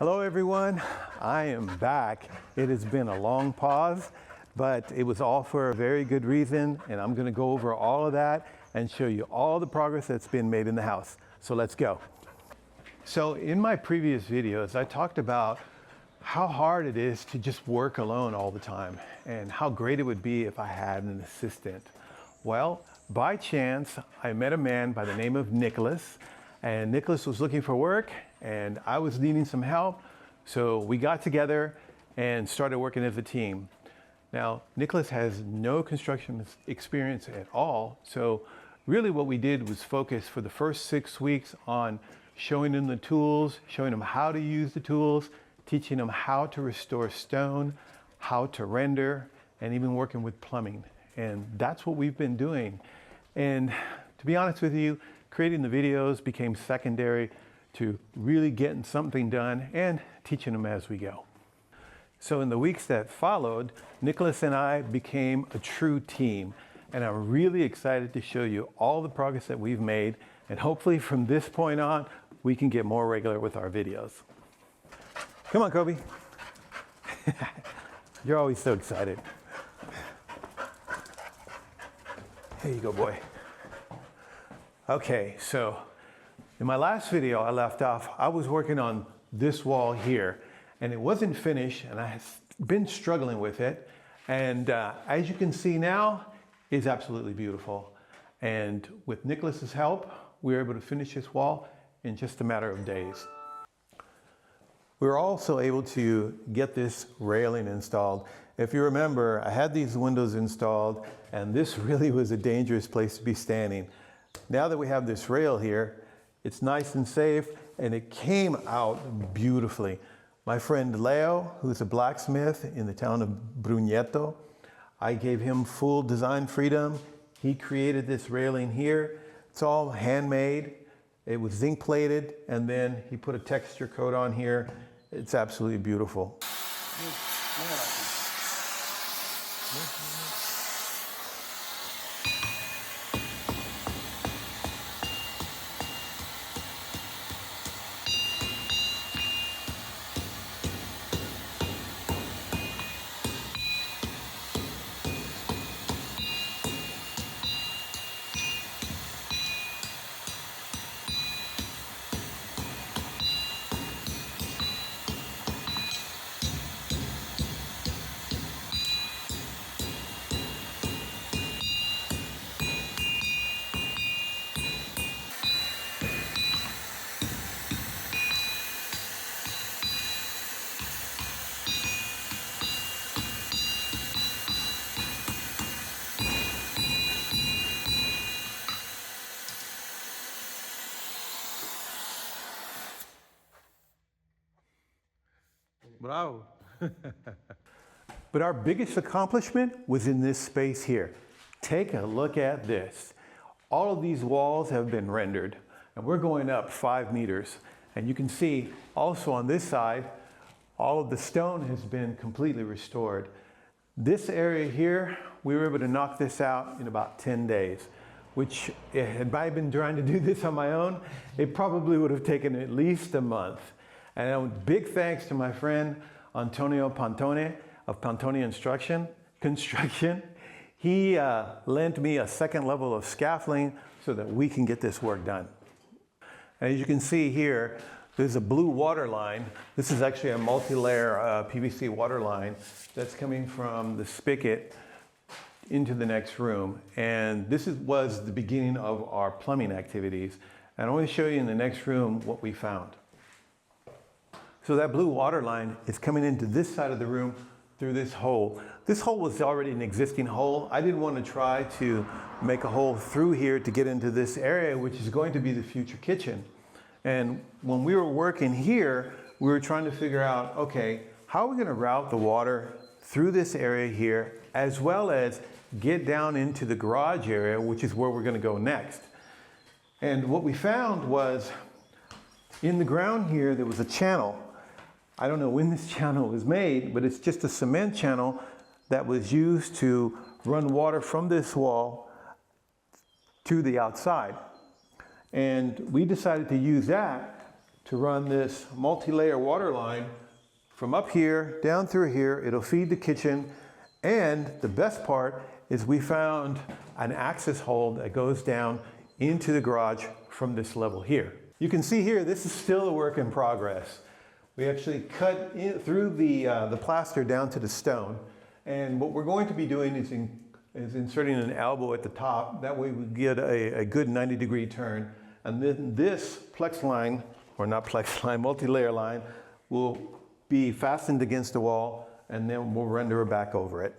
Hello everyone, I am back. It has been a long pause, but it was all for a very good reason, and I'm gonna go over all of that and show you all the progress that's been made in the house. So let's go. So in my previous videos, I talked about how hard it is to just work alone all the time and how great it would be if I had an assistant. Well, by chance, I met a man by the name of Nicholas, and Nicholas was looking for work and I was needing some help. So we got together and started working as a team. Now, Nicholas has no construction experience at all. So really what we did was focus for the first 6 weeks on showing him the tools, showing him how to use the tools, teaching him how to restore stone, how to render, and even working with plumbing. And that's what we've been doing. And to be honest with you, creating the videos became secondary to really getting something done and teaching them as we go. So in the weeks that followed, Nicholas and I became a true team. And I'm really excited to show you all the progress that we've made. And hopefully from this point on, we can get more regular with our videos. Come on, Kobe. You're always so excited. Here you go, boy. Okay, so in my last video I left off, I was working on this wall here and it wasn't finished and I had been struggling with it. And as you can see now, it's absolutely beautiful. And with Nicholas's help, we were able to finish this wall in just a matter of days. We were also able to get this railing installed. If you remember, I had these windows installed and this really was a dangerous place to be standing. Now that we have this rail here, it's nice and safe and it came out beautifully. My friend Leo, who's a blacksmith in the town of Brunetto, I gave him full design freedom. He created this railing here. It's all handmade. It was zinc plated and then he put a texture coat on here. It's absolutely beautiful. Bravo. But our biggest accomplishment was in this space here. Take a look at this. All of these walls have been rendered and we're going up 5 meters. And you can see also on this side, all of the stone has been completely restored. This area here, we were able to knock this out in about 10 days, which had I been trying to do this on my own, it probably would have taken at least a month. And a big thanks to my friend Antonio Pantone of Pantone Construction. He lent me a second level of scaffolding so that we can get this work done. As you can see here, there's a blue water line. This is actually a multi-layer PVC water line that's coming from the spigot into the next room. And this was the beginning of our plumbing activities. And I want to show you in the next room what we found. So that blue water line is coming into this side of the room through this hole. This hole was already an existing hole. I didn't want to try to make a hole through here to get into this area, which is going to be the future kitchen. And when we were working here, we were trying to figure out, okay, how are we going to route the water through this area here, as well as get down into the garage area, which is where we're going to go next. And what we found was in the ground here, there was a channel. I don't know when this channel was made, but it's just a cement channel that was used to run water from this wall to the outside. And we decided to use that to run this multi-layer water line from up here down through here. It'll feed the kitchen, and the best part is we found an access hole that goes down into the garage from this level here. You can see here, this is still a work in progress. We actually cut through the plaster down to the stone, and what we're going to be doing is inserting an elbow at the top. That way we get a good 90-degree turn, and then this plex line, or not plex line, multi-layer line, will be fastened against the wall, and then we'll render back over it.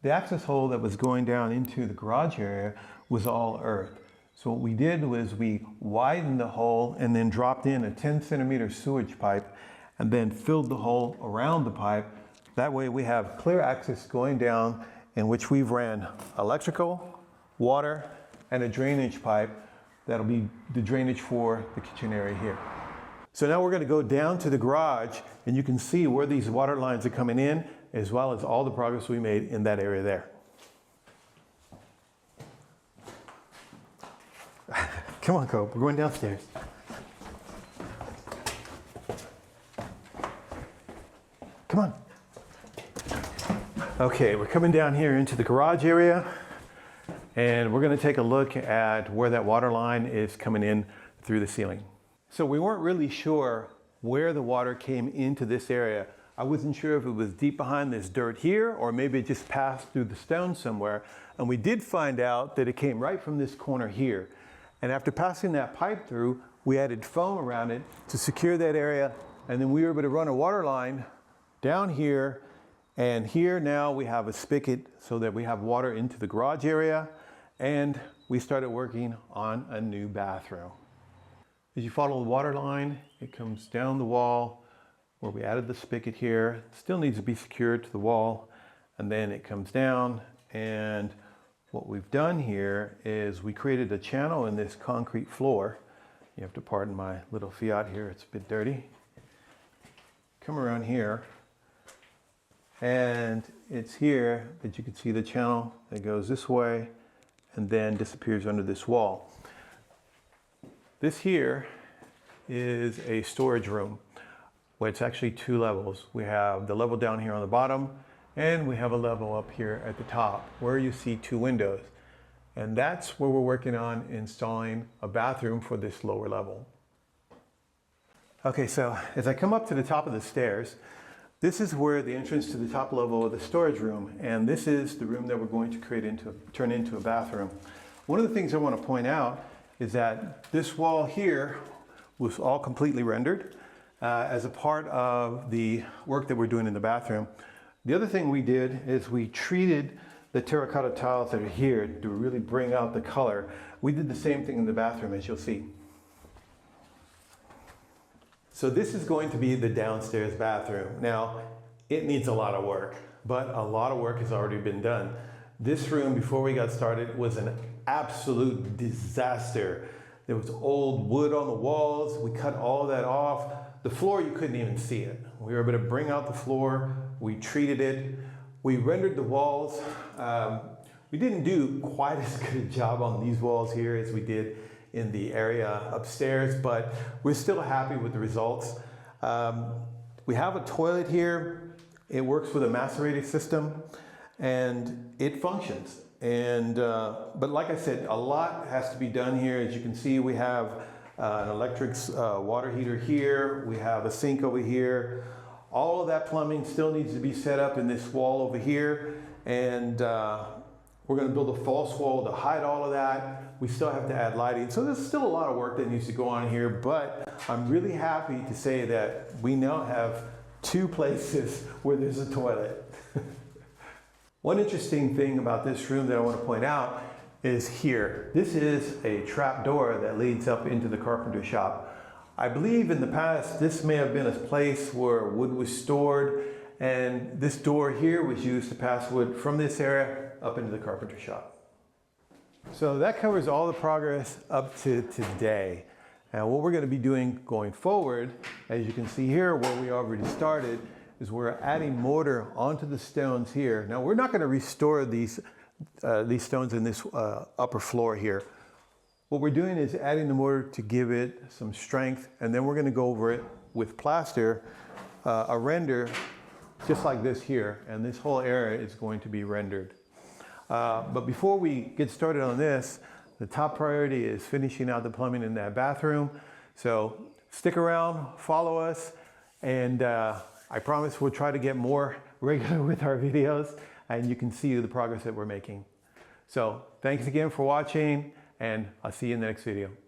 The access hole that was going down into the garage area was all earth. So what we did was we widened the hole and then dropped in a 10-centimeter sewage pipe and then filled the hole around the pipe. That way we have clear access going down, in which we've ran electrical, water, and a drainage pipe. That'll be the drainage for the kitchen area here. So now we're going to go down to the garage, and you can see where these water lines are coming in, as well as all the progress we made in that area there. Come on, Cope, we're going downstairs. Come on. Okay, we're coming down here into the garage area, and we're going to take a look at where that water line is coming in through the ceiling. So we weren't really sure where the water came into this area. I wasn't sure if it was deep behind this dirt here, or maybe it just passed through the stone somewhere. And we did find out that it came right from this corner here. And after passing that pipe through, we added foam around it to secure that area. And then we were able to run a water line down here. And here now we have a spigot so that we have water into the garage area. And we started working on a new bathroom. As you follow the water line, it comes down the wall where we added the spigot here. It still needs to be secured to the wall. And then it comes down, and what we've done here is we created a channel in this concrete floor. You have to pardon my little Fiat here, it's a bit dirty. Come around here, and it's here that you can see the channel that goes this way and then disappears under this wall. This here is a storage room. Well, it's actually two levels. We have the level down here on the bottom, and we have a level up here at the top where you see two windows. And that's where we're working on installing a bathroom for this lower level. Okay, so as I come up to the top of the stairs, this is where the entrance to the top level of the storage room, and this is the room that we're going to turn into a bathroom. One of the things I want to point out is that this wall here was all completely rendered as a part of the work that we're doing in the bathroom. The other thing we did is we treated the terracotta tiles that are here to really bring out the color. We did the same thing in the bathroom, as you'll see. So this is going to be the downstairs bathroom. Now, it needs a lot of work, but a lot of work has already been done. This room, before we got started, was an absolute disaster. There was old wood on the walls. We cut all of that off. The floor, you couldn't even see it. We were able to bring out the floor. We treated it. We rendered the walls. We didn't do quite as good a job on these walls here as we did in the area upstairs, but we're still happy with the results. We have a toilet here. It works with a macerator system, and it functions. And but like I said, a lot has to be done here. As you can see, we have an electric water heater here. We have a sink over here. All of that plumbing still needs to be set up in this wall over here. And we're going to build a false wall to hide all of that. We still have to add lighting. So there's still a lot of work that needs to go on here, but I'm really happy to say that we now have two places where there's a toilet. One interesting thing about this room that I want to point out is here. This is a trap door that leads up into the carpenter shop. I believe in the past this may have been a place where wood was stored, and this door here was used to pass wood from this area up into the carpenter shop. So that covers all the progress up to today. And what we're going to be doing going forward, as you can see here where we already started, is we're adding mortar onto the stones here. Now we're not going to restore these stones in this upper floor here. What we're doing is adding the mortar to give it some strength, and then we're going to go over it with plaster, a render just like this here, and this whole area is going to be rendered. But before we get started on this, the top priority is finishing out the plumbing in that bathroom. So stick around, follow us, and I promise we'll try to get more regular with our videos, and you can see the progress that we're making. So thanks again for watching, and I'll see you in the next video.